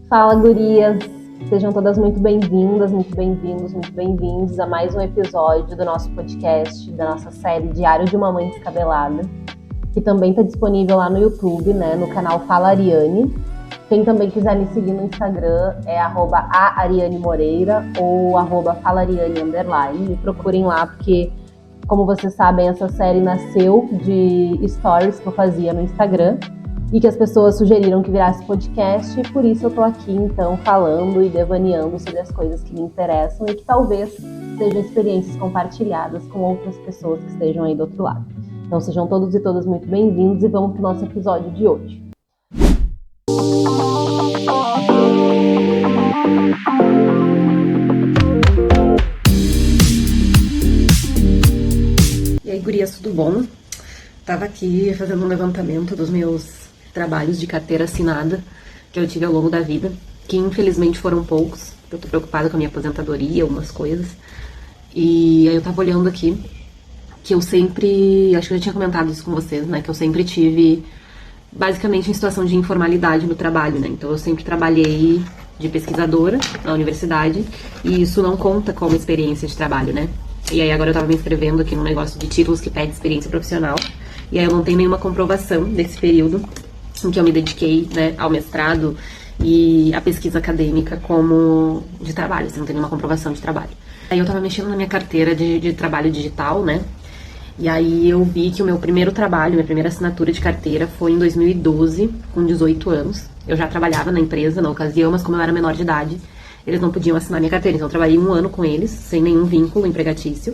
Fala, gurias! Sejam todas muito bem-vindas, muito bem-vindos, muito bem-vindos a mais um episódio do nosso podcast, da nossa série Diário de uma Mãe Descabelada, que também está disponível lá no YouTube, né, no canal Fala Ariane. Quem também quiser me seguir no Instagram é @aarianemoreira ou @falariane_. Me procurem lá, porque, como vocês sabem, essa série nasceu de stories que eu fazia no Instagram e que as pessoas sugeriram que virasse podcast, e por isso eu tô aqui, então, falando e devaneando sobre as coisas que me interessam e que talvez sejam experiências compartilhadas com outras pessoas que estejam aí do outro lado. Então sejam todos e todas muito bem-vindos e vamos pro nosso episódio de hoje. E aí, gurias, tudo bom? Tava aqui fazendo um levantamento dos meus trabalhos de carteira assinada que eu tive ao longo da vida, que infelizmente foram poucos. Eu tô preocupada com a minha aposentadoria, algumas coisas. E aí eu tava olhando aqui que eu sempre, acho que eu já tinha comentado isso com vocês, né, que eu sempre tive basicamente em situação de informalidade no trabalho, né? Então eu sempre trabalhei de pesquisadora na universidade e isso não conta como experiência de trabalho, né? E aí agora eu tava me inscrevendo aqui num negócio de títulos que pede experiência profissional. E aí eu não tenho nenhuma comprovação desse período em que eu me dediquei, né, ao mestrado e à pesquisa acadêmica como de trabalho, assim, não tem nenhuma comprovação de trabalho. Aí eu tava mexendo na minha carteira de trabalho digital, né, e aí eu vi que o meu primeiro trabalho, minha primeira assinatura de carteira foi em 2012, com 18 anos. Eu já trabalhava na empresa na ocasião, mas como eu era menor de idade, eles não podiam assinar minha carteira, então eu trabalhei 1 ano com eles, sem nenhum vínculo empregatício.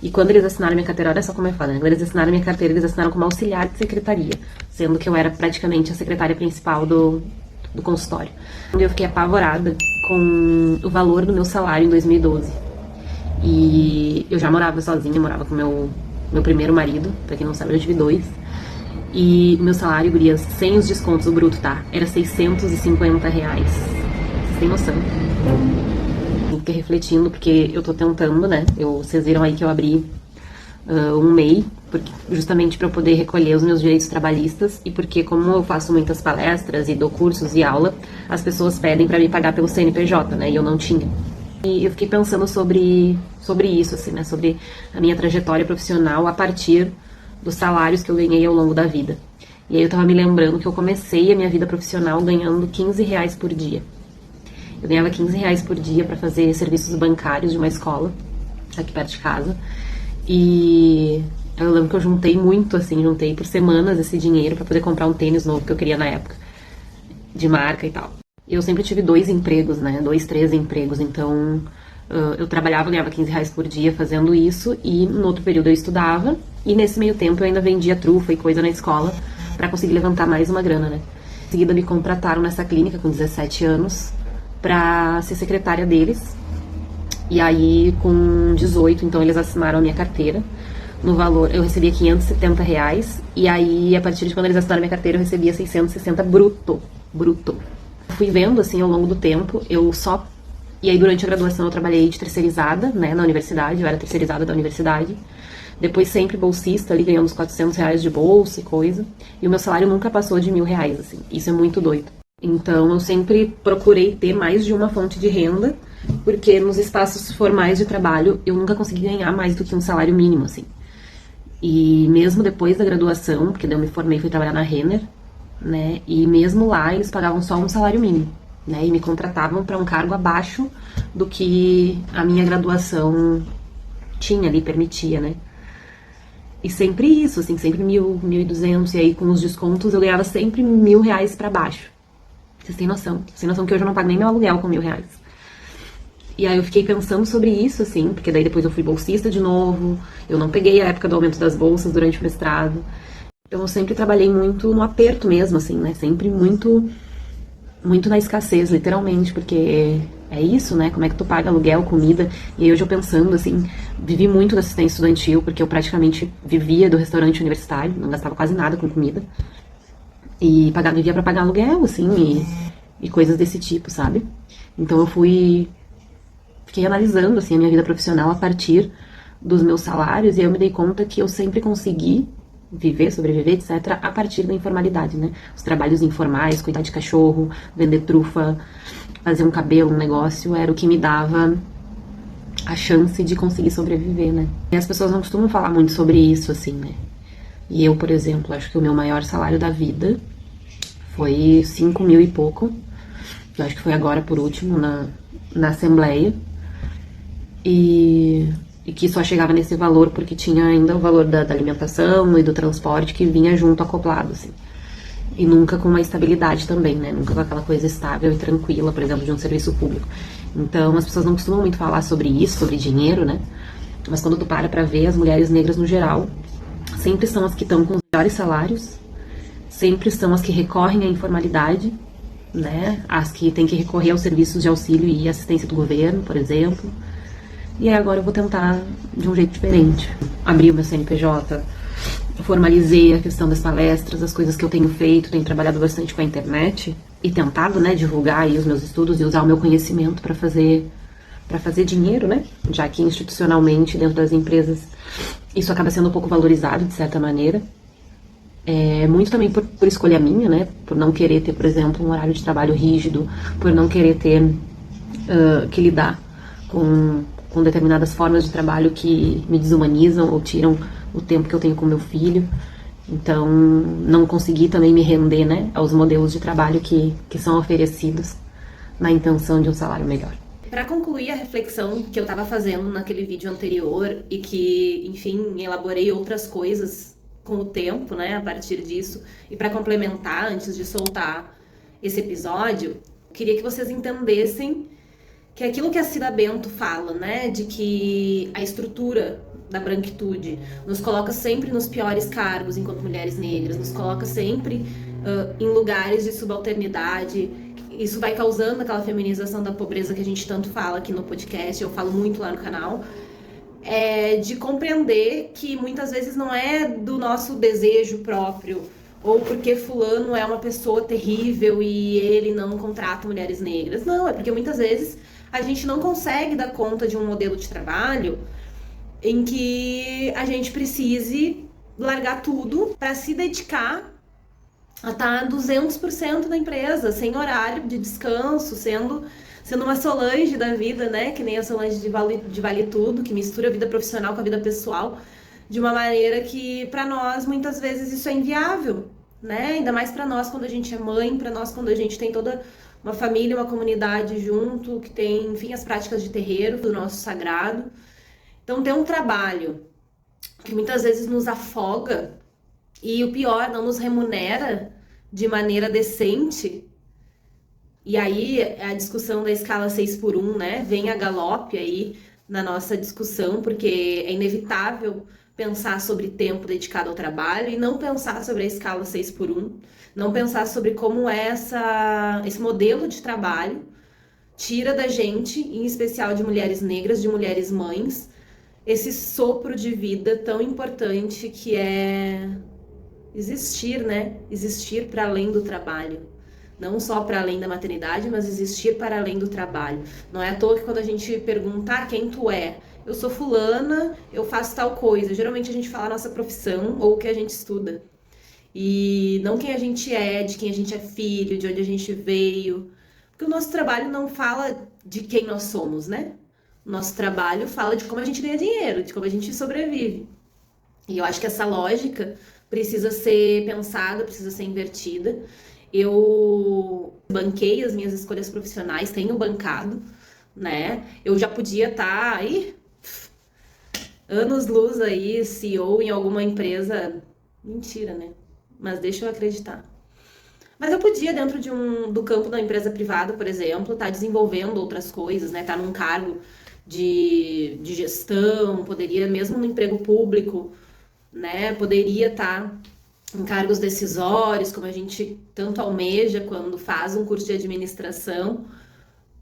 E quando eles assinaram minha carteira, olha só como é foda, né? Quando eles assinaram minha carteira, eles assinaram como auxiliar de secretaria, sendo que eu era praticamente a secretária principal do consultório. Eu fiquei apavorada com o valor do meu salário em 2012. E eu já morava sozinha, morava com meu primeiro marido, pra quem não sabe, eu tive 2. E o meu salário, gurias, sem os descontos, o bruto, tá? Era R$650. Vocês têm noção? Fiquei refletindo, porque eu tô tentando, né? Vocês viram aí que eu abri um MEI, justamente para eu poder recolher os meus direitos trabalhistas, e porque como eu faço muitas palestras e dou cursos e aula, as pessoas pedem para me pagar pelo CNPJ, né? E eu não tinha. E eu fiquei pensando sobre isso, assim, né? Sobre a minha trajetória profissional a partir dos salários que eu ganhei ao longo da vida. E aí eu tava me lembrando que eu comecei a minha vida profissional ganhando R$15 por dia. Eu ganhava R$15 por dia para fazer serviços bancários de uma escola, aqui perto de casa. E eu lembro que eu juntei por semanas esse dinheiro para poder comprar um tênis novo que eu queria na época, de marca e tal. Eu sempre tive 2 empregos, né, 2, 3 empregos, então eu trabalhava, ganhava R$15 por dia fazendo isso, e no outro período eu estudava, e nesse meio tempo eu ainda vendia trufa e coisa na escola para conseguir levantar mais uma grana, né. Em seguida me contrataram nessa clínica com 17 anos, pra ser secretária deles. E aí com 18, então eles assinaram a minha carteira. No valor, eu recebia R$570, e aí a partir de quando eles assinaram a minha carteira eu recebia 660 bruto. Fui vendo assim ao longo do tempo, e aí durante a graduação eu trabalhei de terceirizada, né, na universidade, eu era terceirizada da universidade. Depois sempre bolsista, ali ganhando uns R$400 de bolsa e coisa. E o meu salário nunca passou de R$1.000, assim. Isso é muito doido. Então eu sempre procurei ter mais de uma fonte de renda, porque nos espaços formais de trabalho eu nunca consegui ganhar mais do que um salário mínimo, assim. E mesmo depois da graduação, porque daí eu me formei e fui trabalhar na Renner, né, e mesmo lá eles pagavam só um salário mínimo, né, e me contratavam para um cargo abaixo do que a minha graduação tinha ali, permitia, né. E sempre isso, assim, sempre 1.000, 1.200, e aí com os descontos eu ganhava sempre R$1.000 para baixo. Vocês têm noção? Vocês têm noção que hoje eu não pago nem meu aluguel com R$1.000. E aí eu fiquei pensando sobre isso, assim, porque daí depois eu fui bolsista de novo, eu não peguei a época do aumento das bolsas durante o mestrado. Então eu sempre trabalhei muito no aperto mesmo, assim, né? Sempre muito na escassez, literalmente, porque é isso, né? Como é que tu paga aluguel, comida? E aí hoje eu pensando, assim, vivi muito da assistência estudantil, porque eu praticamente vivia do restaurante universitário, não gastava quase nada com comida. E vivia pra pagar aluguel, assim, e coisas desse tipo, sabe? Então eu fiquei analisando, assim, a minha vida profissional a partir dos meus salários, e aí eu me dei conta que eu sempre consegui viver, sobreviver, etc., a partir da informalidade, né? Os trabalhos informais, cuidar de cachorro, vender trufa, fazer um cabelo, um negócio, era o que me dava a chance de conseguir sobreviver, né? E as pessoas não costumam falar muito sobre isso, assim, né? E eu, por exemplo, acho que o meu maior salário da vida foi 5 mil e pouco. Eu acho que foi agora, por último, na Assembleia. E que só chegava nesse valor porque tinha ainda o valor da alimentação e do transporte que vinha junto, acoplado, assim. E nunca com uma estabilidade também, né? Nunca com aquela coisa estável e tranquila, por exemplo, de um serviço público. Então, as pessoas não costumam muito falar sobre isso, sobre dinheiro, né? Mas quando tu para ver, as mulheres negras no geral sempre são as que estão com os melhores salários, sempre são as que recorrem à informalidade, né? As que têm que recorrer aos serviços de auxílio e assistência do governo, por exemplo. E aí agora eu vou tentar de um jeito diferente. Abri o meu CNPJ, formalizei a questão das palestras, as coisas que eu tenho feito, tenho trabalhado bastante com a internet e tentado, né, divulgar aí os meus estudos e usar o meu conhecimento para fazer dinheiro, né? Já que institucionalmente dentro das empresas isso acaba sendo um pouco valorizado de certa maneira. Muito também por escolha minha, né? Por não querer ter, por exemplo, um horário de trabalho rígido, por não querer ter que lidar com determinadas formas de trabalho que me desumanizam ou tiram o tempo que eu tenho com meu filho. Então, não consegui também me render, né, aos modelos de trabalho que são oferecidos na intenção de um salário melhor. Para concluir a reflexão que eu estava fazendo naquele vídeo anterior e que, enfim, elaborei outras coisas com o tempo, né, a partir disso, e para complementar, antes de soltar esse episódio, queria que vocês entendessem que aquilo que a Cida Bento fala, né, de que a estrutura da branquitude nos coloca sempre nos piores cargos enquanto mulheres negras, nos coloca sempre em lugares de subalternidade. Isso vai causando aquela feminização da pobreza que a gente tanto fala aqui no podcast, eu falo muito lá no canal, de compreender que muitas vezes não é do nosso desejo próprio, ou porque fulano é uma pessoa terrível e ele não contrata mulheres negras. Não, é porque muitas vezes a gente não consegue dar conta de um modelo de trabalho em que a gente precise largar tudo para se dedicar a estar 200% na empresa, sem horário de descanso, sendo uma Solange da vida, né? Que nem a Solange de Vale Tudo, que mistura a vida profissional com a vida pessoal, de uma maneira que, para nós, muitas vezes isso é inviável, né? Ainda mais para nós quando a gente é mãe, para nós quando a gente tem toda uma família, uma comunidade junto, que tem, enfim, as práticas de terreiro, do nosso sagrado. Então, tem um trabalho que muitas vezes nos afoga e, o pior, não nos remunera de maneira decente. E aí, a discussão da escala 6x1, né, vem a galope aí na nossa discussão, porque é inevitável pensar sobre tempo dedicado ao trabalho e não pensar sobre a escala 6x1, não pensar sobre como esse modelo de trabalho tira da gente, em especial de mulheres negras, de mulheres mães, esse sopro de vida tão importante que é existir, né? Existir para além do trabalho. Não só para além da maternidade, mas existir para além do trabalho. Não é à toa que quando a gente perguntar quem tu é, eu sou fulana, eu faço tal coisa. Geralmente a gente fala a nossa profissão ou o que a gente estuda. E não quem a gente é, de quem a gente é filho, de onde a gente veio. Porque o nosso trabalho não fala de quem nós somos, né? O nosso trabalho fala de como a gente ganha dinheiro, de como a gente sobrevive. E eu acho que essa lógica precisa ser pensada, precisa ser invertida. Eu banquei as minhas escolhas profissionais, tenho bancado, né? Eu já podia estar aí anos-luz aí, CEO em alguma empresa. Mentira, né? Mas deixa eu acreditar. Mas eu podia, dentro do campo da empresa privada, por exemplo, estar desenvolvendo outras coisas, né? Estar num cargo de gestão, poderia, mesmo no emprego público, né? Poderia estar em cargos decisórios, como a gente tanto almeja quando faz um curso de administração.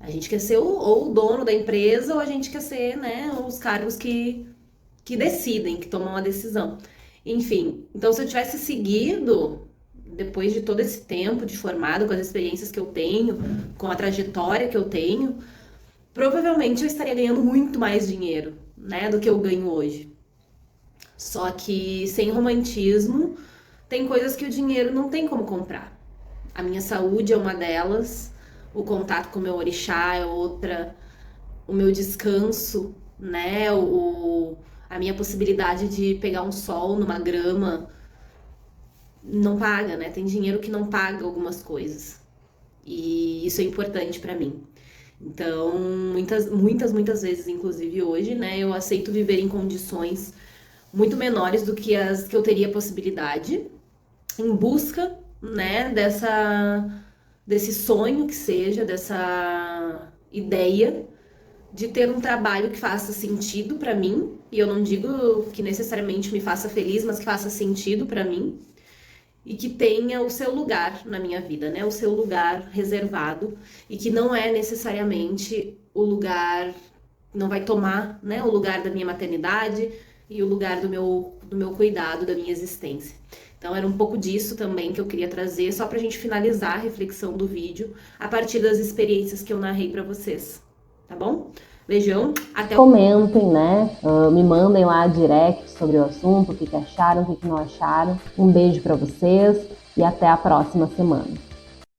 A gente quer ser ou o dono da empresa, ou a gente quer ser, né, os cargos que decidem, que tomam a decisão. Enfim, então se eu tivesse seguido, depois de todo esse tempo de formado, com as experiências que eu tenho, com a trajetória que eu tenho, provavelmente eu estaria ganhando muito mais dinheiro, né, do que eu ganho hoje. Só que sem romantismo, tem coisas que o dinheiro não tem como comprar. A minha saúde é uma delas, o contato com o meu orixá é outra, o meu descanso, né? A minha possibilidade de pegar um sol numa grama não paga, né? Tem dinheiro que não paga algumas coisas. E isso é importante pra mim. Então, muitas vezes, inclusive hoje, né, eu aceito viver em condições muito menores do que as que eu teria possibilidade, em busca, né, desse sonho que seja, dessa ideia de ter um trabalho que faça sentido pra mim, e eu não digo que necessariamente me faça feliz, mas que faça sentido pra mim e que tenha o seu lugar na minha vida, né? O seu lugar reservado e que não é necessariamente o lugar, não vai tomar, né, o lugar da minha maternidade e o lugar do meu cuidado, da minha existência. Então era um pouco disso também que eu queria trazer, só pra gente finalizar a reflexão do vídeo a partir das experiências que eu narrei pra vocês, tá bom? Beijão, até o... Comentem, né? Me mandem lá direct sobre o assunto, o que acharam, o que não acharam. Um beijo para vocês e até a próxima semana.